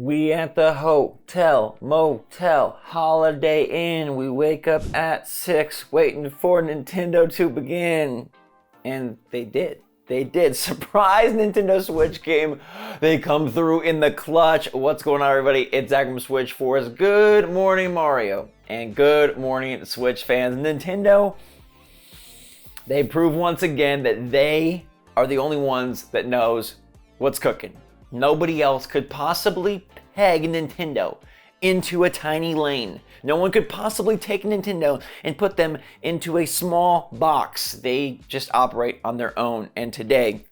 We at the hotel, motel, Holiday Inn. We wake up at 6 waiting for Nintendo to begin. And they did. They did. Surprise Nintendo Switch game. They come through in the clutch. What's going on, everybody? It's Zach from SwitchForce. Good morning, Mario. And good morning, Switch fans. Nintendo, they prove once again that they are the only ones that knows what's cooking. Nobody else could possibly peg Nintendo into a tiny lane. No one could possibly take Nintendo and put them into a small box. They just operate on their own. And today,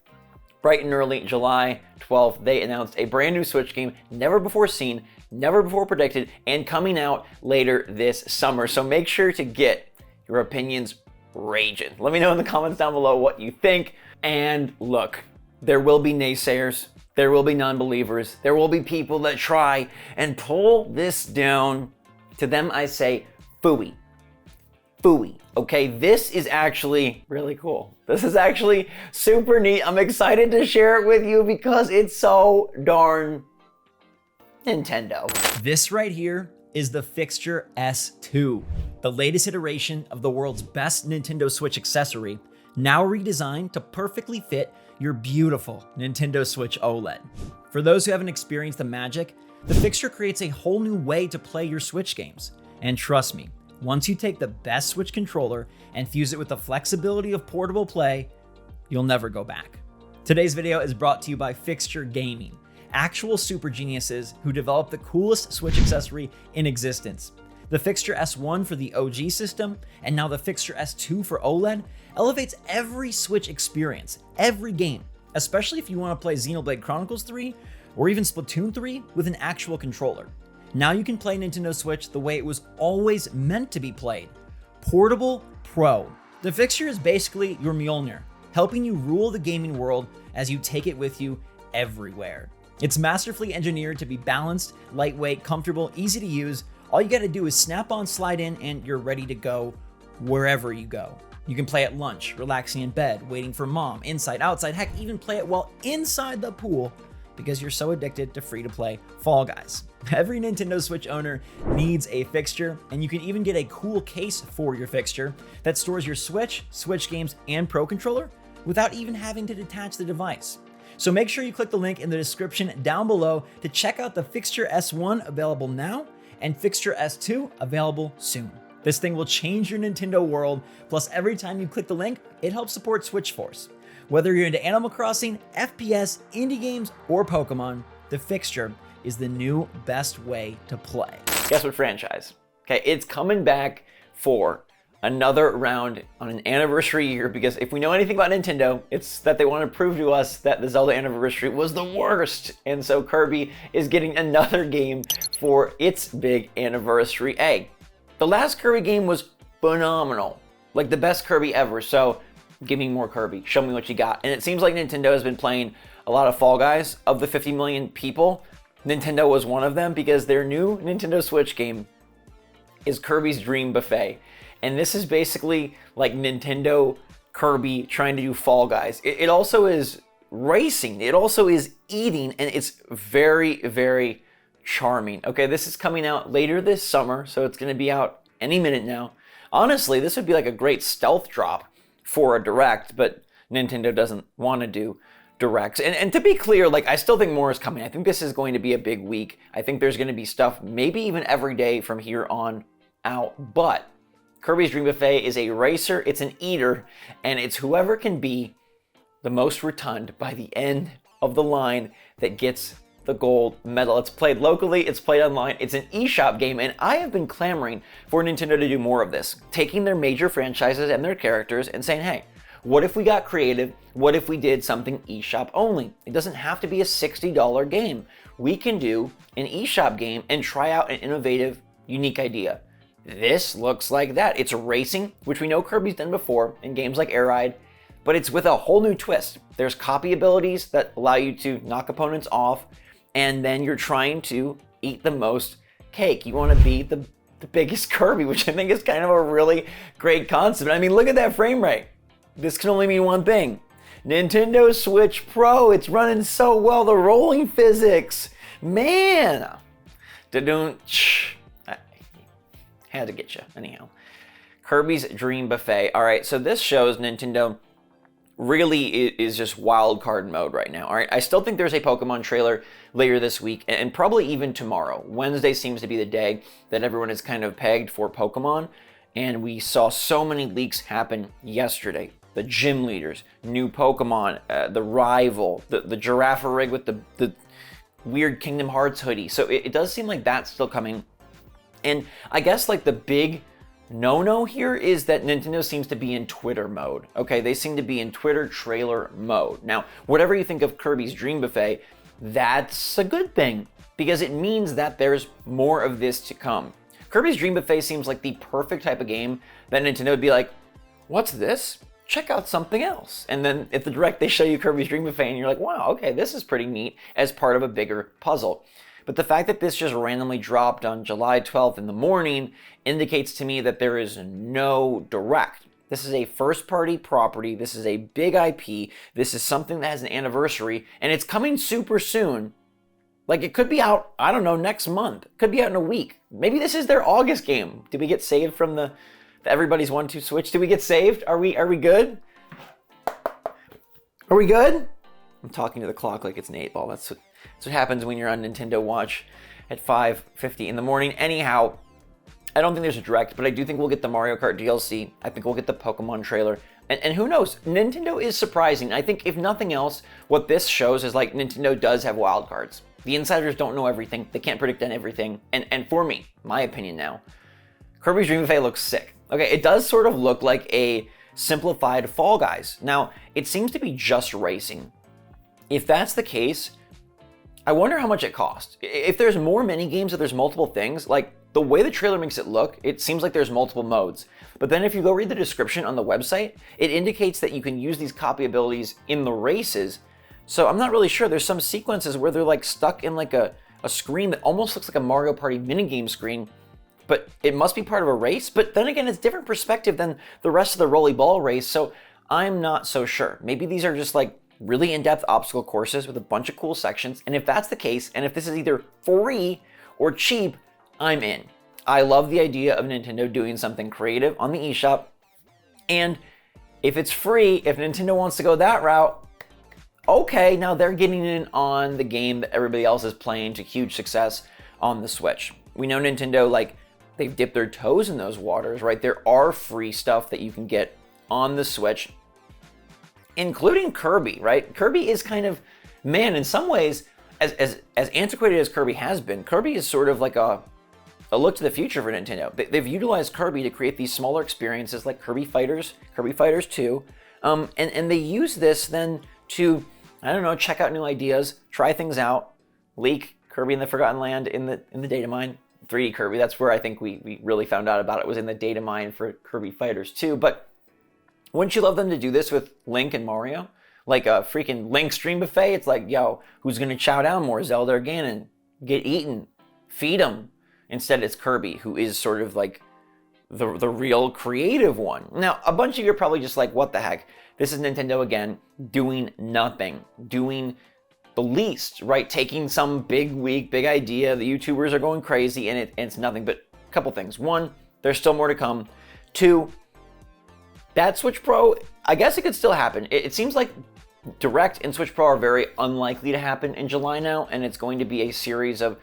bright and early, July 12th, they announced a brand new Switch game, never before seen, never before predicted, and coming out later this summer. So make sure to get your opinions raging. Let me know in the comments down below what you think. And look, there will be naysayers. There will be non-believers. There will be people that try and pull this down. To them, I say, phooey. Phooey. Okay, this is actually really cool. This is actually super neat. I'm excited to share it with you because it's so darn Nintendo. This right here is the Fixture S2, the latest iteration of the world's best Nintendo Switch accessory, now redesigned to perfectly fit your beautiful Nintendo Switch OLED. For those who haven't experienced the magic, the Fixture creates a whole new way to play your Switch games. And trust me, once you take the best Switch controller and fuse it with the flexibility of portable play, you'll never go back. Today's video is brought to you by Fixture Gaming, actual super geniuses who developed the coolest Switch accessory in existence. The Fixture S1 for the OG system, and now the Fixture S2 for OLED, elevates every Switch experience, every game, especially if you want to play Xenoblade Chronicles 3 or even Splatoon 3 with an actual controller. Now you can play Nintendo Switch the way it was always meant to be played. Portable Pro. The Fixture is basically your Mjolnir, helping you rule the gaming world as you take it with you everywhere. It's masterfully engineered to be balanced, lightweight, comfortable, easy to use. All you gotta do is snap on, slide in, and you're ready to go wherever you go. You can play at lunch, relaxing in bed, waiting for mom, inside, outside, heck, even play it while inside the pool because you're so addicted to free-to-play Fall Guys. Every Nintendo Switch owner needs a Fixture, and you can even get a cool case for your Fixture that stores your Switch, Switch games, and Pro Controller without even having to detach the device. So make sure you click the link in the description down below to check out the Fixture S1 available now and Fixture S2 available soon. This thing will change your Nintendo world, plus every time you click the link, it helps support SwitchForce. Whether you're into Animal Crossing, FPS, indie games, or Pokemon, the Fixture is the new best way to play. Guess what franchise? Okay, it's coming back for another round on an anniversary year, because if we know anything about Nintendo, it's that they want to prove to us that the Zelda anniversary was the worst. And so Kirby is getting another game for its big anniversary. Hey, the last Kirby game was phenomenal, like the best Kirby ever. So give me more Kirby, show me what you got. And it seems like Nintendo has been playing a lot of Fall Guys. Of the 50 million people, Nintendo was one of them, because their new Nintendo Switch game is Kirby's Dream Buffet. And this is basically like Nintendo Kirby trying to do Fall Guys. It also is racing, it also is eating, and it's very, very charming. Okay, this is coming out later this summer, so it's gonna be out any minute now. Honestly, this would be like a great stealth drop for a direct, but Nintendo doesn't want to do directs. And to be clear, like, I still think more is coming. I think this is going to be a big week. I think there's going to be stuff maybe even every day from here on out. But Kirby's Dream Buffet is a racer, it's an eater, and it's whoever can be the most rotund by the end of the line that gets the gold medal. It's played locally, it's played online, it's an eShop game, and I have been clamoring for Nintendo to do more of this, taking their major franchises and their characters and saying, hey, what if we got creative? What if we did something eShop only? It doesn't have to be a $60 game. We can do an eShop game and try out an innovative, unique idea. This looks like that. It's racing, which we know Kirby's done before in games like Air Ride, but it's with a whole new twist. There's copy abilities that allow you to knock opponents off, and then you're trying to eat the most cake. You want to be the biggest Kirby, which I think is kind of a really great concept. I mean, look at that frame rate. This can only mean one thing. Nintendo Switch Pro, it's running so well. The rolling physics, Man! Da-dun. I had to get you. Anyhow. Kirby's Dream Buffet. All right, so this shows Nintendo really is just wild card mode right now. All right, I still think there's a Pokemon trailer later this week and probably even tomorrow. Wednesday seems to be the day that everyone is kind of pegged for Pokemon, and we saw so many leaks happen yesterday. The gym leaders, new Pokemon, the rival, the giraffe rig with the weird Kingdom Hearts hoodie. So it does seem like that's still coming. And I guess like the big no-no here is that Nintendo seems to be in Twitter mode. Okay, they seem to be in Twitter trailer mode. Now, whatever you think of Kirby's Dream Buffet, that's a good thing because it means that there's more of this to come. Kirby's Dream Buffet seems like the perfect type of game that Nintendo would be like, what's this? Check out something else. And then at the Direct, they show you Kirby's Dream Buffet and you're like, wow, okay, this is pretty neat as part of a bigger puzzle. But the fact that this just randomly dropped on July 12th in the morning indicates to me that there is no Direct. This is a first-party property. This is a big IP. This is something that has an anniversary, and it's coming super soon. Like, it could be out, I don't know, next month. It could be out in a week. Maybe this is their August game. Did we get saved from the Everybody's 1-2 Switch? Did we get saved? Are we good? Are we good? I'm talking to the clock like it's an 8-ball. That's what happens when you're on Nintendo Watch at 5:50 in the morning. Anyhow, I don't think there's a Direct, but I do think we'll get the Mario Kart DLC. I think we'll get the Pokemon trailer. And who knows? Nintendo is surprising. I think if nothing else, what this shows is like Nintendo does have wild cards. The insiders don't know everything. They can't predict everything. And for me, my opinion now, Kirby's Dream Buffet looks sick. Okay, it does sort of look like a simplified Fall Guys. Now, it seems to be just racing. If that's the case, I wonder how much it costs. If there's more mini games, if there's multiple things, like the way the trailer makes it look, it seems like there's multiple modes. But then if you go read the description on the website, it indicates that you can use these copy abilities in the races. So I'm not really sure. There's some sequences where they're like stuck in like a screen that almost looks like a Mario Party minigame screen, but it must be part of a race. But then again, it's different perspective than the rest of the Rolly Ball race. So I'm not so sure. Maybe these are just like really in-depth obstacle courses with a bunch of cool sections. And if that's the case, and if this is either free or cheap, I'm in. I love the idea of Nintendo doing something creative on the eShop. And if it's free, if Nintendo wants to go that route, okay, now they're getting in on the game that everybody else is playing to huge success on the Switch. We know Nintendo, like, they've dipped their toes in those waters, right? There are free stuff that you can get on the Switch, including Kirby, right? Kirby is kind of, man, in some ways, as antiquated as Kirby has been, Kirby is sort of like a look to the future for Nintendo. They've utilized Kirby to create these smaller experiences like Kirby Fighters 2, and they use this then to, I don't know, check out new ideas, try things out, leak Kirby in the Forgotten Land in the data mine. 3D Kirby, that's where I think we really found out about it, was in the data mine for Kirby Fighters 2, but wouldn't you love them to do this with Link and Mario? Like a freaking Link's Dream Buffet? It's like, yo, who's gonna chow down more? Zelda or Ganon? Get eaten. Feed them. Instead, it's Kirby, who is sort of like the real creative one. Now, a bunch of you are probably just like, what the heck? This is Nintendo again, doing nothing. Doing the least, right? Taking some big idea. The YouTubers are going crazy, and it's nothing. But a couple things. One, there's still more to come. Two, that Switch Pro, I guess it could still happen. It seems like Direct and Switch Pro are very unlikely to happen in July now, and it's going to be a series of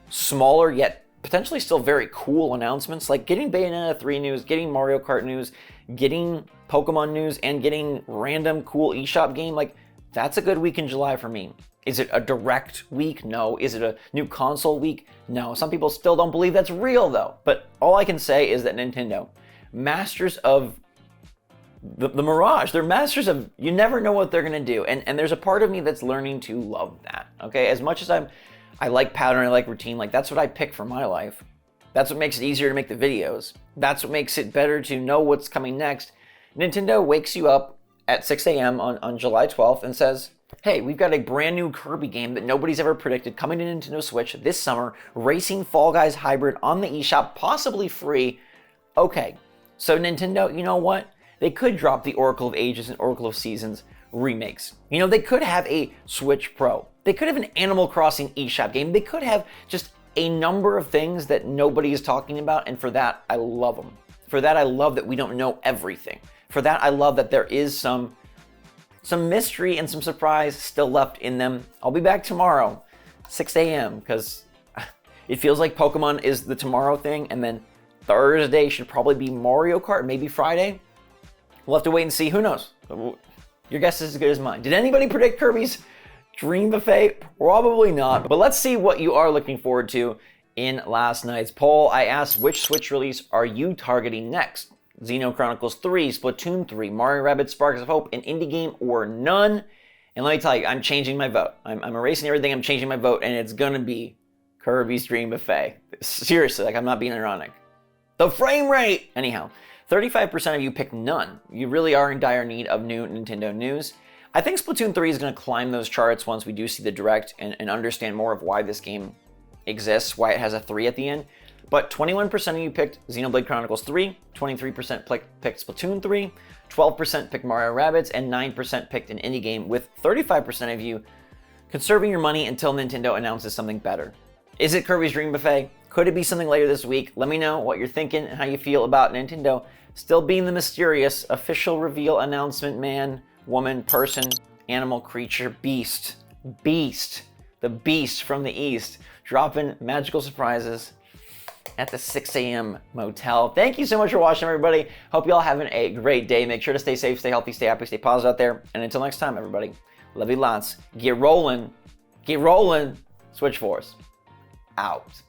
smaller yet potentially still very cool announcements, like getting Bayonetta 3 news, getting Mario Kart news, getting Pokemon news, and getting random cool eShop game. Like, that's a good week in July for me. Is it a Direct week? No. Is it a new console week? No. Some people still don't believe that's real, though. But all I can say is that Nintendo, masters of the mirage. They're masters of, you never know what they're gonna do. And there's a part of me that's learning to love that. Okay, as much as I like pattern, I like routine, like that's what I pick for my life. That's what makes it easier to make the videos. That's what makes it better to know what's coming next. Nintendo wakes you up at 6 a.m. on July 12th and says, hey, we've got a brand new Kirby game that nobody's ever predicted coming to Nintendo Switch this summer, racing Fall Guys hybrid on the eShop, possibly free. Okay, so Nintendo, you know what? They could drop the Oracle of Ages and Oracle of Seasons remakes. You know, they could have a Switch Pro. They could have an Animal Crossing eShop game. They could have just a number of things that nobody is talking about, and for that, I love them. For that, I love that we don't know everything. For that, I love that there is some mystery and some surprise still left in them. I'll be back tomorrow, 6 a.m., because it feels like Pokemon is the tomorrow thing, and then Thursday should probably be Mario Kart, maybe Friday. We'll have to wait and see. Who knows? Your guess is as good as mine. Did anybody predict Kirby's Dream Buffet? Probably not. But let's see what you are looking forward to in last night's poll. I asked, which Switch release are you targeting next? Xeno Chronicles 3, Splatoon 3, Mario Rabbids Sparks of Hope, an indie game, or none? And let me tell you, I'm changing my vote. I'm erasing everything, I'm changing my vote, and it's gonna be Kirby's Dream Buffet. Seriously, like, I'm not being ironic. The frame rate! Anyhow, 35% of you picked none. You really are in dire need of new Nintendo news. I think Splatoon 3 is going to climb those charts once we do see the Direct and understand more of why this game exists, why it has a 3 at the end. But 21% of you picked Xenoblade Chronicles 3, 23% picked Splatoon 3, 12% picked Mario Rabbids, and 9% picked an indie game, with 35% of you conserving your money until Nintendo announces something better. Is it Kirby's Dream Buffet? Could it be something later this week? Let me know what you're thinking and how you feel about Nintendo still being the mysterious official reveal announcement man, woman, person, animal, creature, beast. The beast from the east, dropping magical surprises at the 6 a.m. motel. Thank you so much for watching, everybody. Hope you all having a great day. Make sure to stay safe, stay healthy, stay happy, stay positive out there. And until next time, everybody, love you lots. Get rolling. SwitchForce out.